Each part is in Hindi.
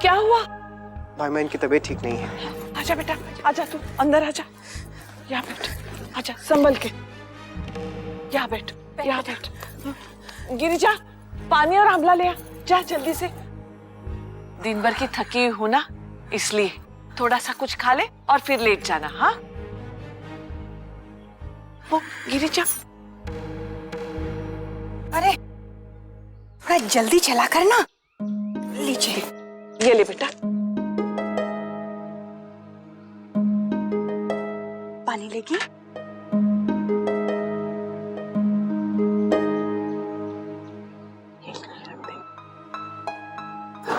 क्या हुआ? भाई मैं इनकी तबीयत ठीक नहीं है। आजा बेटा, आजा, तू अंदर आजा। यहाँ बैठ, आजा संभल के। यहाँ बैठ, यहाँ बैठ। गिरिजा, पानी और आंवला ले आ, जा जल्दी से। दिन भर की थकी हुई हूं ना, इसलिए थोड़ा सा कुछ खा ले और फिर लेट जाना। हाँ, वो गिरिजा। अरे थोड़ा जल्दी चला कर ना। लीजिए, ये ले बेटा। पानी लेगी?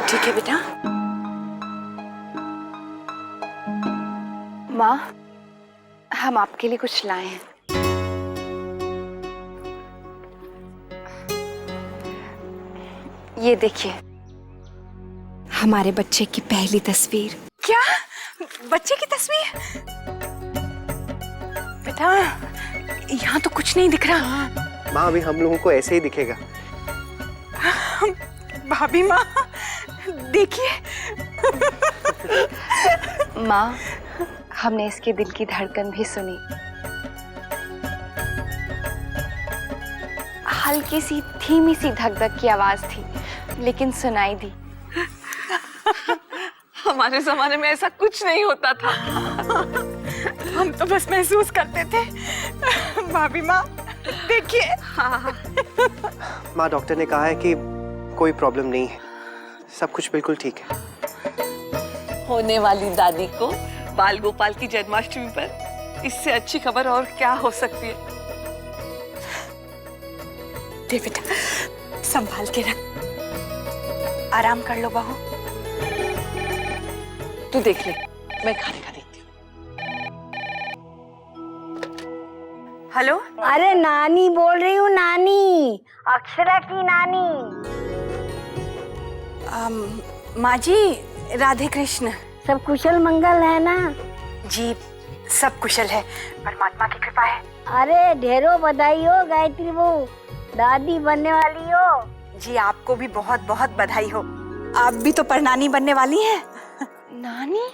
ठीक है बेटा। माँ, हम आपके लिए कुछ लाए हैं। ये देखिए, हमारे बच्चे की पहली तस्वीर। क्या? बच्चे की तस्वीर? बेटा, यहाँ तो कुछ नहीं दिख रहा। माँ अभी हम लोगों को ऐसे ही दिखेगा। भाभी माँ, देखिए। माँ, हमने इसके दिल की धड़कन भी सुनी। हल्की सी धीमी सी धक-धक की आवाज थी, लेकिन सुनाई दी। हमारे जमाने में ऐसा कुछ नहीं होता था। हम तो बस महसूस करते थे। भाभी माँ, देखिए। माँ डॉक्टर ने कहा है कि कोई प्रॉब्लम नहीं है, सब कुछ बिल्कुल ठीक है। होने वाली दादी को बाल गोपाल की जन्माष्टमी पर इससे अच्छी खबर और क्या हो सकती है? दे बेटा, संभाल के रख। आराम कर लो बहू। तू देख ले, मैं खाने का देखती हूँ। हेलो। अरे नानी बोल रही हूँ, नानी, अक्षरा की नानी। माँ जी, राधे कृष्ण। सब कुशल मंगल है ना? जी, सब कुशल है, परमात्मा की कृपा है। अरे ढेरों बधाई हो गायत्री बहू, दादी बनने वाली हो। जी, आपको भी बहुत बहुत बधाई हो। आप भी तो परनानी बनने वाली हैं। नानी?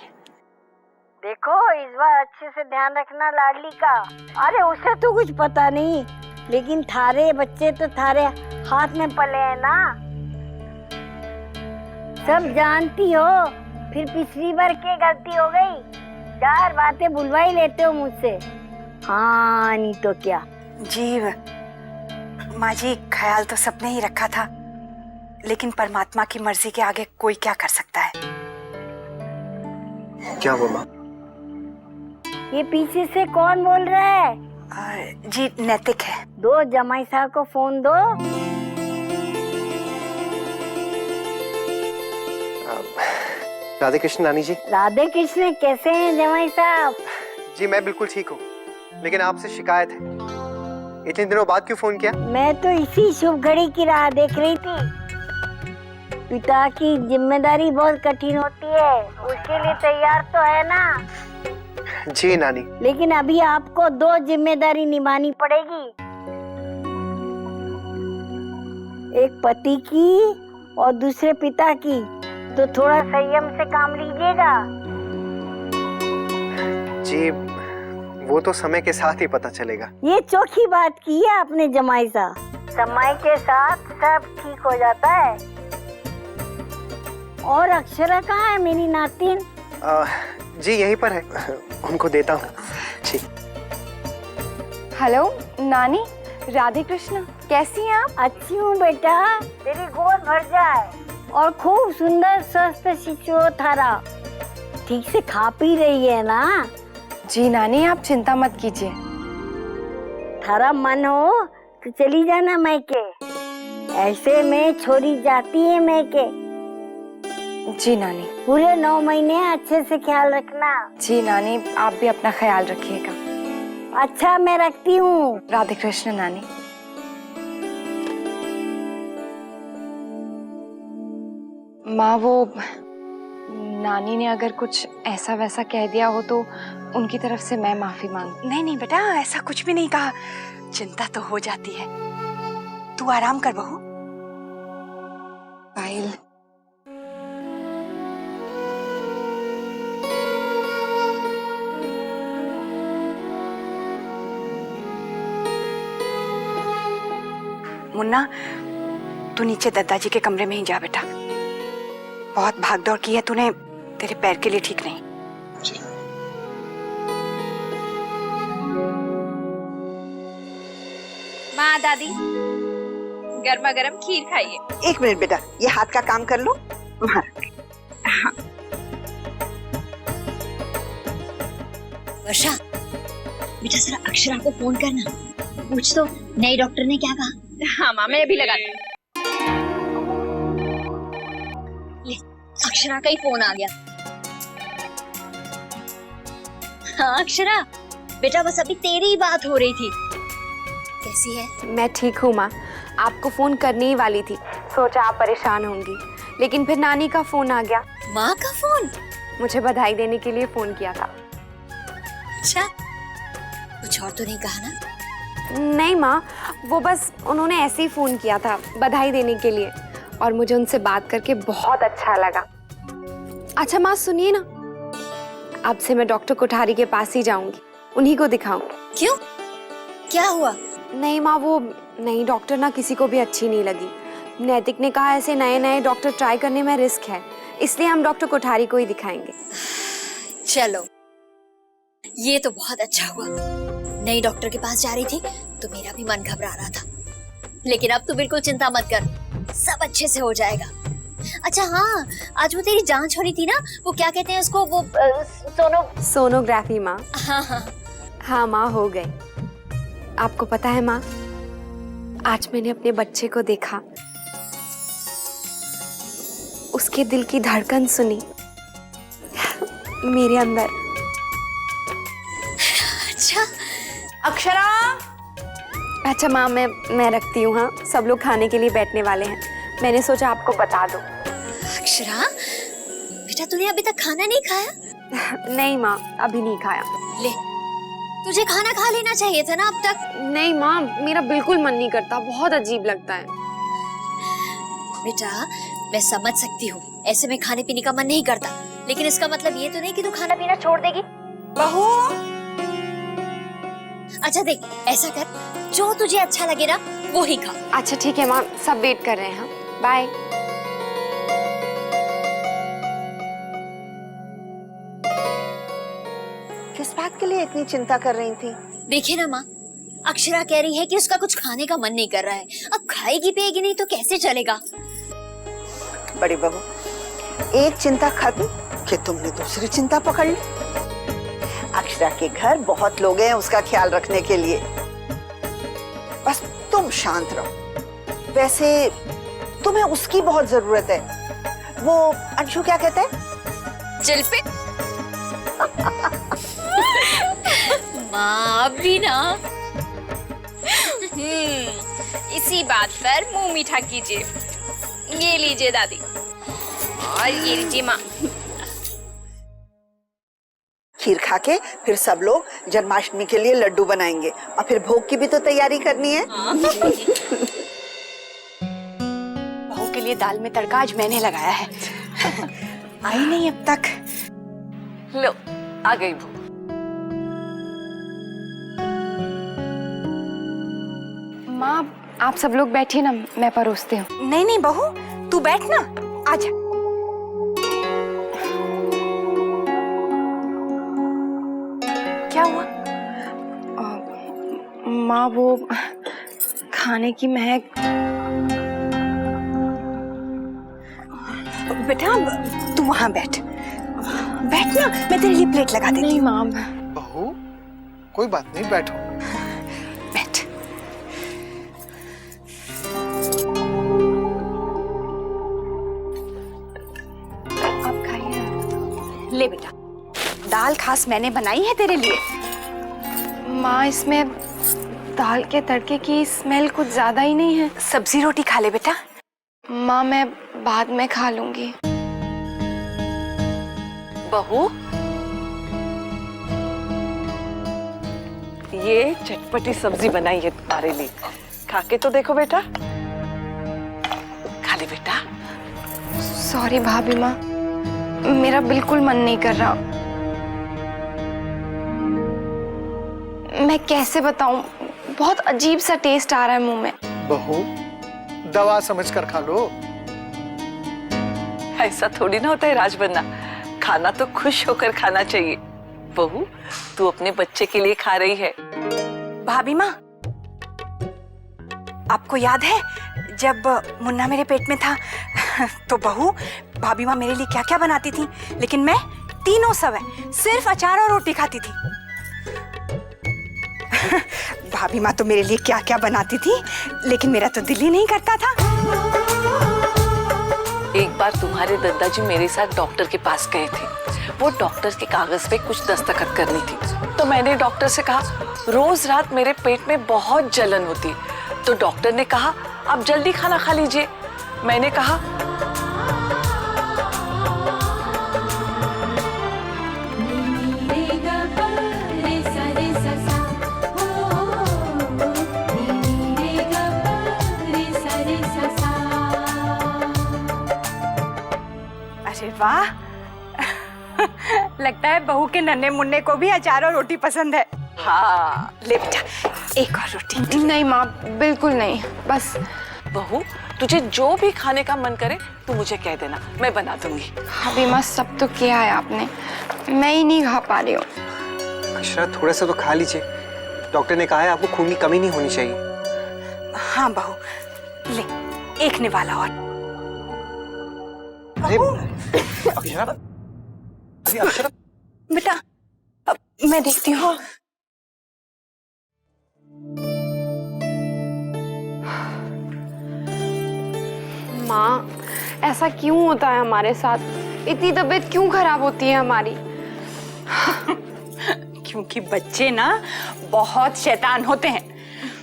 देखो इस बार अच्छे से ध्यान रखना लाडली का। अरे उसे तो कुछ पता नहीं, लेकिन थारे बच्चे तो थारे हाथ में पले हैं ना, सब जानती हो। फिर पिछली बार क्या गलती हो गई, 4 बातें बुलवा ही लेते हो मुझसे। हाँ नहीं तो क्या। जी माँ जी, ख्याल तो सबने ही रखा था, लेकिन परमात्मा की मर्जी के आगे कोई क्या कर सकता है। क्या हुआ माँ? ये पीछे से कौन बोल रहा है? जी, नैतिक है। दो जमाई साहब को फोन दो। राधे कृष्ण नानी जी। राधे कृष्ण, कैसे हैं जमाई साहब? जी मैं बिल्कुल ठीक हूँ, लेकिन आपसे शिकायत है। इतने दिनों बाद क्यों फोन किया? मैं तो इसी शुभ घड़ी की राह देख रही थी। पिता की जिम्मेदारी बहुत कठिन होती है, उसके लिए तैयार तो है ना? जी नानी। लेकिन अभी आपको 2 जिम्मेदारी निभानी पड़ेगी, एक पति की और दूसरे पिता की। तो थोड़ा संयम से काम लीजिएगा। जी वो तो समय के साथ ही पता चलेगा। ये चौखी बात की है आपने जमाई साहब, समय के साथ सब ठीक हो जाता है। और अक्षरा कहाँ है मेरी नातिन? जी यहीं पर है, उनको देता हूँ। जी। हेलो नानी, राधे कृष्ण, कैसी हैं आप? अच्छी हूँ बेटा, तेरी गोद भर जाए। और खूब सुंदर स्वस्थ शिशु हो थारा, ठीक से खा पी रही है ना? जी नानी, आप चिंता मत कीजिए। थारा मन हो तो चली जाना मैके, ऐसे में छोड़ी जाती है मैके। जी नानी। पूरे 9 महीने अच्छे से ख्याल रखना। जी नानी, आप भी अपना ख्याल रखिएगा। अच्छा मैं रखती हूँ। राधे कृष्ण नानी। माँ, वो नानी ने अगर कुछ ऐसा वैसा कह दिया हो तो उनकी तरफ से मैं माफी मांगती। नहीं नहीं बेटा, ऐसा कुछ भी नहीं कहा। चिंता तो हो जाती है, तू आराम कर बहू। पायल, मुन्ना, तू नीचे दादाजी के कमरे में ही जा बेटा। बहुत भागदौड़ की है तूने, तेरे पैर के लिए ठीक नहीं। जी। माँ, दादी, गर्मा गर्म खीर खाइए। 1 मिनट बेटा, ये हाथ का काम कर लो। हाँ। वर्षा, बेटा जरा अक्षरा को फोन करना, पूछ तो नए डॉक्टर ने क्या कहा। हाँ माँ, मैं अभी लगाती हूँ। ले, अक्षरा का ही फोन आ गया। हाँ अक्षरा, बेटा बस अभी तेरी ही बात हो रही थी। कैसी है? मैं ठीक हूँ माँ, आपको फोन करने ही वाली थी, सोचा आप परेशान होंगी, लेकिन फिर नानी का फोन आ गया। माँ का फोन? मुझे बधाई देने के लिए फोन किया था। अच्छा, कुछ और तो नहीं कहा ना? नहीं माँ, वो बस उन्होंने ऐसे ही फोन किया था बधाई देने के लिए, और मुझे उनसे बात करके बहुत अच्छा लगा। अच्छा माँ सुनिए ना, अब से मैं डॉक्टर कोठारी के पास ही जाऊंगी, उन्हीं को दिखाऊंगी। क्यों, क्या हुआ? नहीं माँ, वो नई डॉक्टर ना किसी को भी अच्छी नहीं लगी। नैतिक ने कहा ऐसे नए नए डॉक्टर ट्राई करने में रिस्क है, इसलिए हम डॉक्टर कोठारी को ही दिखाएंगे। चलो, ये तो बहुत अच्छा हुआ। नई डॉक्टर के पास जा रही थी तो मेरा भी मन घबरा रहा था, लेकिन अब तो बिल्कुल चिंता मत कर, सब अच्छे से हो जाएगा। अच्छा हाँ, आज वो तेरी जांच हो रही थी ना, वो क्या कहते हैं उसको, वो सोनोग्राफी माँ। हाँ हाँ हाँ माँ, हो गई। आपको पता है माँ, आज मैंने अपने बच्चे को देखा, उसके दिल की धड़कन सुनी मेरे अंदर। अच्छा अक्षरा। अच्छा माँ, मैं रखती हूँ। हाँ, सब लोग खाने के लिए बैठने वाले हैं, मैंने सोचा आपको बता दूं। अक्षरा, बेटा तूने अभी तक खाना नहीं खाया? नहीं माँ, अभी नहीं खाया। ले, तुझे खाना खा लेना चाहिए था ना अब तक। नहीं माँ, मेरा बिल्कुल मन नहीं करता, बहुत अजीब लगता है। बेटा मैं समझ सकती हूँ, ऐसे में खाने पीने का मन नहीं करता, लेकिन इसका मतलब ये तो नहीं कि तू खाना पीना छोड़ देगी। बहू, अच्छा देख, ऐसा कर, जो तुझे अच्छा लगे ना वो ही खा। अच्छा ठीक है माँ, सब वेट कर रहे हैं। हाँ, बाय। किस बात के लिए इतनी चिंता कर रही थी? देखिए ना माँ, अक्षरा कह रही है कि उसका कुछ खाने का मन नहीं कर रहा है। अब खाएगी पिएगी नहीं तो कैसे चलेगा? बड़ी बहू, एक चिंता खत्म कि तुमने दूसरी चिंता पकड़ ली। अक्षरा के घर बहुत लोग हैं उसका ख्याल रखने के लिए, बस तुम शांत रहो। वैसे तुम्हें उसकी बहुत जरूरत है। वो अंशु क्या कहते हैं? चल पे माँ भी ना। इसी बात पर मुंह मीठा कीजिए। ये लीजिए दादी, और ये लीजिए माँ। खीर खा के फिर सब लोग जन्माष्टमी के लिए लड्डू बनाएंगे, और फिर भोग की भी तो तैयारी करनी है। बहू के लिए दाल में तड़का आज मैंने लगाया है। आई नहीं अब तक। लो, आ गई वो। माँ आप सब लोग बैठिए ना, मैं परोसती हूँ। नहीं नहीं बहू, तू बैठ ना, आजा। क्या हुआ? माँ वो खाने की महक। बेटा तू वहां बैठ, बैठ ना, मैं तेरे लिए प्लेट लगा देती नहीं हूँ। माँ, बहू, कोई बात नहीं, बैठो। बैठ। आप खाइए। ले बेटा, दाल खास मैंने बनाई है तेरे लिए। माँ इसमें दाल के तड़के की स्मेल कुछ ज्यादा ही नहीं है। सब्जी रोटी खा ले बेटा। माँ मैं बाद में खा लूंगी। बहू, ये चटपटी सब्जी बनाई है तुम्हारे लिए, खा के तो देखो बेटा। खा ले बेटा। सॉरी भाभी माँ, मेरा बिल्कुल मन नहीं कर रहा। मैं कैसे बताऊं, बहुत अजीब सा टेस्ट आ रहा है मुंह में। बहू, दवा समझ कर खा लो। ऐसा थोड़ी ना होता है राजबन्ना, खाना तो खुश होकर खाना चाहिए। बहू, तू अपने बच्चे के लिए खा रही है। भाभी माँ, आपको याद है जब मुन्ना मेरे पेट में था तो बहू भाभी माँ मेरे लिए क्या क्या बनाती थी, लेकिन मैं तीनों समय सिर्फ अचार और रोटी खाती थी। भाभी माँ तो मेरे लिए क्या क्या बनाती थी, लेकिन मेरा तो दिल ही नहीं करता था। एक बार तुम्हारे दादाजी मेरे साथ डॉक्टर के पास गए थे। वो डॉक्टर के कागज पे कुछ दस्तखत करनी थी, तो मैंने डॉक्टर से कहा रोज रात मेरे पेट में बहुत जलन होती। तो डॉक्टर ने कहा आप जल्दी खाना खा लीजिए। मैंने कहा अरे वाह, लगता है बहू के नन्हे मुन्ने को भी अचार और रोटी पसंद है। हाँ, ले बेटा एक और रोटी। नहीं माँ, बिल्कुल नहीं, बस। बहू, तुझे जो भी खाने का मन करे तू मुझे कह देना, मैं बना दूंगी। अभी माँ सब तो किया है आपने, मैं ही नहीं खा पा रही हूँ। अक्षरा थोड़ा सा तो खा लीजिए, डॉक्टर ने कहा है आपको खून की कमी नहीं होनी चाहिए। हाँ बहू, ले एक निवाला और। अरे अक्षरा, अरे अक्षरा, बेटा अब मैं देखती हूँ। माँ, ऐसा क्यों होता है हमारे साथ? इतनी तबीयत क्यों खराब होती है हमारी? क्योंकि बच्चे ना बहुत शैतान होते हैं।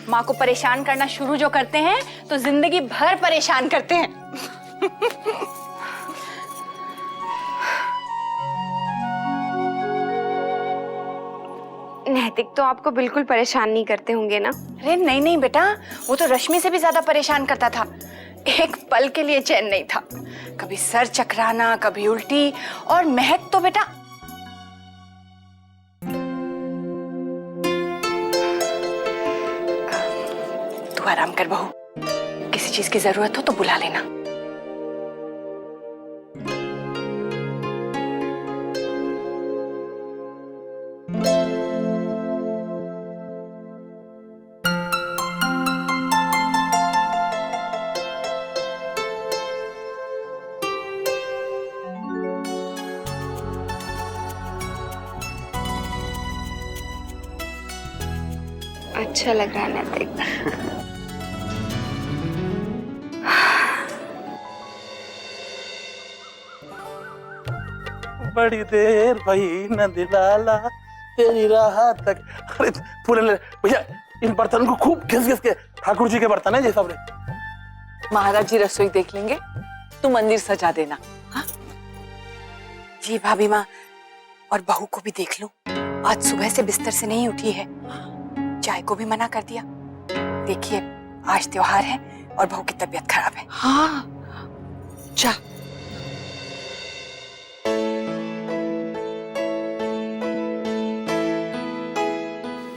माँ को परेशान करना शुरू जो करते हैं तो जिंदगी भर परेशान करते हैं। नैतिक तो आपको बिल्कुल परेशान नहीं करते होंगे ना? अरे नहीं नहीं बेटा, वो तो रश्मि से भी ज्यादा परेशान करता था। एक पल के लिए चैन नहीं था, कभी सर चकराना, कभी उल्टी, और महक तो बेटा तू आराम कर बहू, किसी चीज की जरूरत हो तो बुला लेना। अच्छा लग रहा है नैतिक। बड़ी देर भई न दिलाला तेरी राह तक। अरे पूरे भैया, इन बर्तनों को खूब घिस घिस के, ठाकुर जी के बर्तन है ये सब। महाराज जी रसोई देख लेंगे, तू मंदिर सजा देना। हाँ? जी भाभी माँ, और बहू को भी देख लो, आज सुबह से बिस्तर से नहीं उठी है। चाय को भी मना कर दिया। देखिए आज त्योहार है और बहू की तबीयत खराब है। हाँ, जा।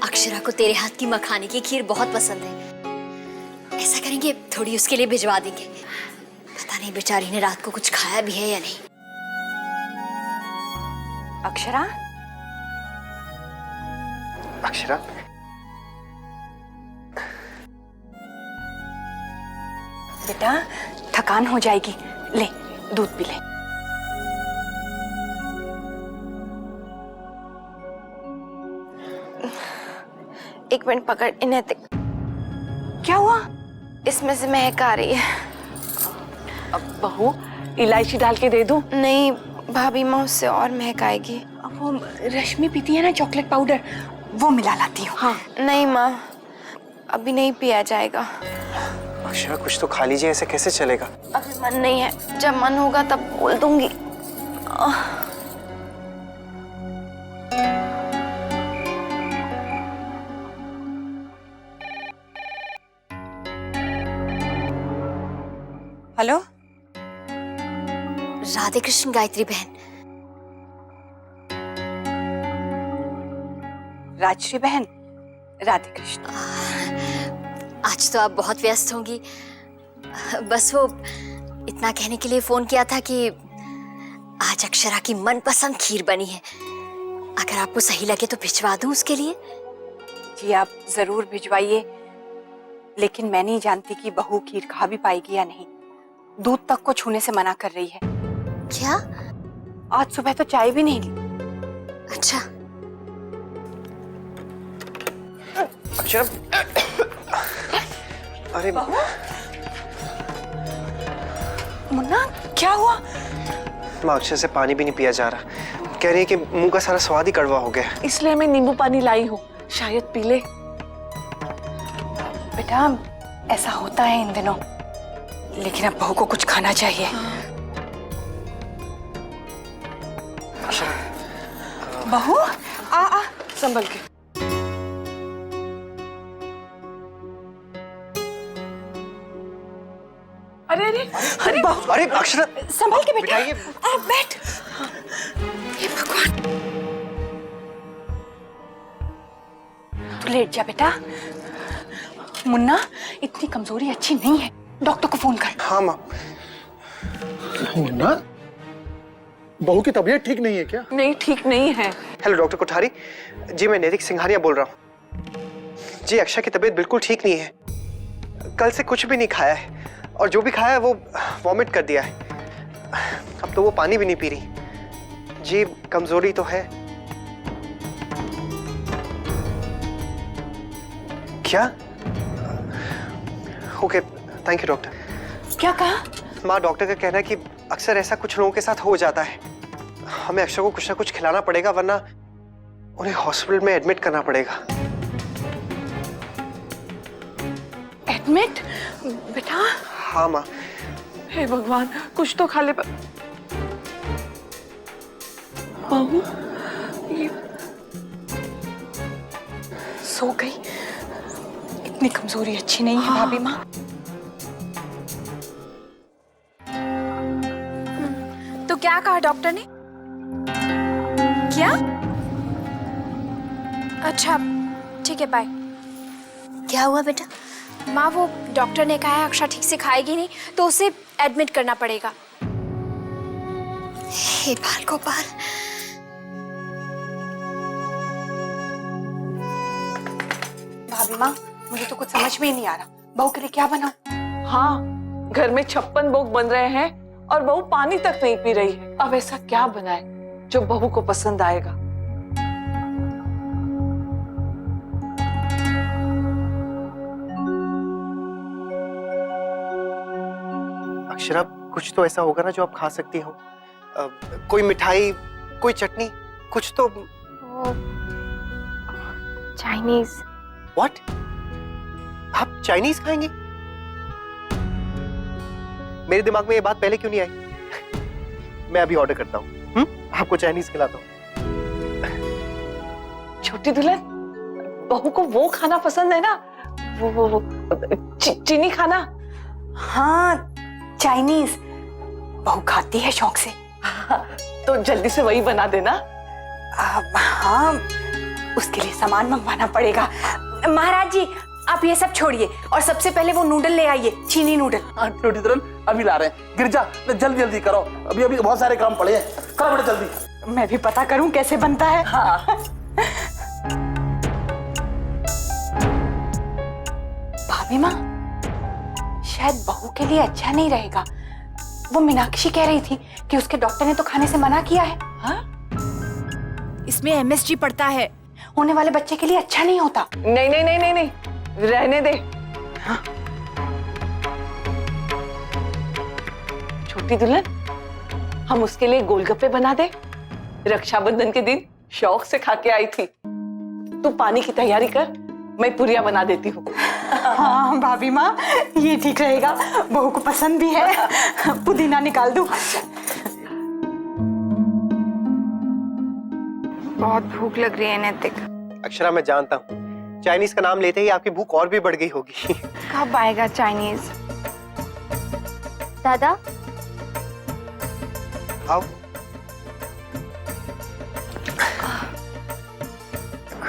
अक्षरा को तेरे हाथ की मखाने की खीर बहुत पसंद है। ऐसा करेंगे, थोड़ी उसके लिए भिजवा देंगे। पता नहीं बेचारी ने रात को कुछ खाया भी है या नहीं। अक्षरा, अक्षरा, बेटा थकान हो जाएगी, ले दूध पी ले। एक मिनट पकड़, नैतिक। क्या हुआ? इसमें से महक आ रही है। अब बहू, इलायची डाल के दे दूं? नहीं भाभी माँ, उससे और महक आएगी। अब वो रश्मि पीती है ना चॉकलेट पाउडर, वो मिला लाती हूँ। हाँ नहीं माँ, अभी नहीं पिया जाएगा। अक्षरा कुछ तो खा लीजिए, ऐसे कैसे चलेगा? अभी मन नहीं है, जब मन होगा तब बोल दूंगी। हेलो, राधे कृष्ण गायत्री बहन। राजश्री बहन, राधे कृष्ण। आज तो आप बहुत व्यस्त होंगी। बस वो इतना कहने के लिए फोन किया था कि आज अक्षरा की मनपसंद खीर बनी है, अगर आपको सही लगे तो भिजवा दूं उसके लिए। जी आप जरूर भिजवाइए, लेकिन मैं नहीं जानती कि बहू खीर खा भी पाएगी या नहीं। दूध तक को छूने से मना कर रही है। क्या? आज सुबह तो चाय भी नहीं ली। अच्छा, अक्षरा, अरे मुन्ना क्या हुआ? माँ अक्षर से पानी भी नहीं पिया जा रहा। कह रही है कि मुंह का सारा स्वाद ही कड़वा हो गया। इसलिए मैं नींबू पानी लाई हूँ, शायद पी ले। बेटा ऐसा होता है इन दिनों, लेकिन अब बहू को कुछ खाना चाहिए। बहू आ संभल के। अरे अरे अरे अरे अक्षरा, संभल के बेटा। बिठाइए। आप बैठ। हे भगवान, तू लेट जा बेटा। मुन्ना इतनी कमजोरी अच्छी नहीं है, डॉक्टर को फोन कर। हाँ माँ। मुन्ना, बहू की तबीयत ठीक नहीं है क्या? नहीं, ठीक नहीं है। हेलो डॉक्टर कोठारी जी, मैं नैतिक सिंघानिया बोल रहा हूँ जी। अक्षय की तबीयत बिल्कुल ठीक नहीं है, कल से कुछ भी नहीं खाया है और जो भी खाया है वो वॉमिट कर दिया है। अब तो वो पानी भी नहीं पी रही जी। कमजोरी तो है। क्या? Okay, thank you doctor. क्या कहा? माँ डॉक्टर का कहना है कि अक्सर ऐसा कुछ लोगों के साथ हो जाता है। हमें अक्षर को कुछ ना कुछ खिलाना पड़ेगा, वरना उन्हें हॉस्पिटल में एडमिट करना पड़ेगा। एडमिट? बेटा हाँ माँ। हे भगवान, कुछ तो खा ले। बहू ये सो गई। इतनी कमजोरी अच्छी नहीं है भाभी माँ। तो क्या कहा डॉक्टर ने? क्या? अच्छा ठीक है, बाय। क्या हुआ बेटा? माँ वो डॉक्टर ने कहा है अक्षा ठीक से खाएगी नहीं तो उसे एडमिट करना पड़ेगा। हे बाल गोपाल, भाभी माँ मुझे तो कुछ समझ में ही नहीं आ रहा, बहू के लिए क्या बनाऊं? हाँ, घर में 56 भोग बन रहे हैं और बहू पानी तक नहीं पी रही है। अब ऐसा क्या बनाए जो बहू को पसंद आएगा? अक्षरा, कुछ तो ऐसा होगा ना जो आप खा सकती हो। कोई मिठाई, कोई चटनी, कुछ तो। चाइनीज। व्हाट? आप चाइनीज खाएंगी? मेरे दिमाग में ये बात पहले क्यों नहीं आई? मैं अभी ऑर्डर करता हूँ, आपको चाइनीज खिलाता हूँ। छोटी दुल्हन, बहू को वो खाना पसंद है ना, वो चीनी खाना। हाँ चाइनीज, बहू खाती है शौक से। तो जल्दी से वही बना देना। हाँ उसके लिए सामान मंगवाना पड़ेगा। महाराज जी आप ये सब छोड़िए और सबसे पहले वो नूडल ले आइए, चीनी नूडल। हाँ छोटी दुल्हन अभी ला रहे हैं। गिरजा जल्दी जल्दी करो, अभी अभी बहुत सारे काम पड़े हैं, करो बड़े जल्दी। मैं भी पता करूं कैसे बनता है। हाँ। भाभी माँ शायद बहू के लिए अच्छा नहीं रहेगा। वो मीनाक्षी कह रही थी कि उसके डॉक्टर ने तो खाने से मना किया है। हाँ? इसमें MSG पड़ता है, होने वाले बच्चे के लिए अच्छा नहीं होता। नहीं नहीं नहीं नहीं नहीं, रहने दे। हाँ? छोटी दुल्हन, हम उसके लिए गोलगप्पे बना दे। रक्षाबंधन के दिन शौक से खा के आई थी। तू पानी की तैयारी कर, मैं पुरिया बना देती हूँ। हाँ भाभी माँ ये ठीक रहेगा, बहू को पसंद भी है। पुदीना निकाल दूं। बहुत भूख लग रही है नैतिक। अक्षरा मैं जानता हूँ, चाइनीज का नाम लेते ही आपकी भूख और भी बढ़ गई होगी। कब आएगा चाइनीज? दादा, आओ।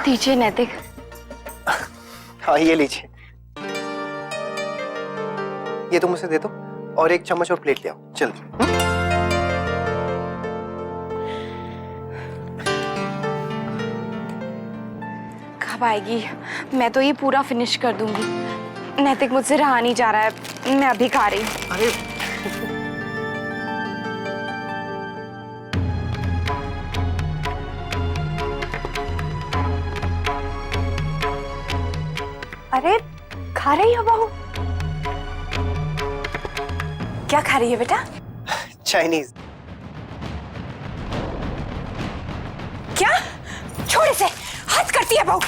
दीजिए नैतिक। हाँ ये लीजिए। ये तुम उसे दे दो और एक चम्मच और प्लेट ले आओ जल्दी। कब आएगी? मैं तो ये पूरा फिनिश कर दूंगी। नैतिक मुझसे रहा नहीं जा रहा है, मैं अभी खा रही हूँ। अरे अरे खा रही हो बहू? क्या खा रही है बेटा? चाइनीज। क्या? छोड़ इसे, हद करती है बहू।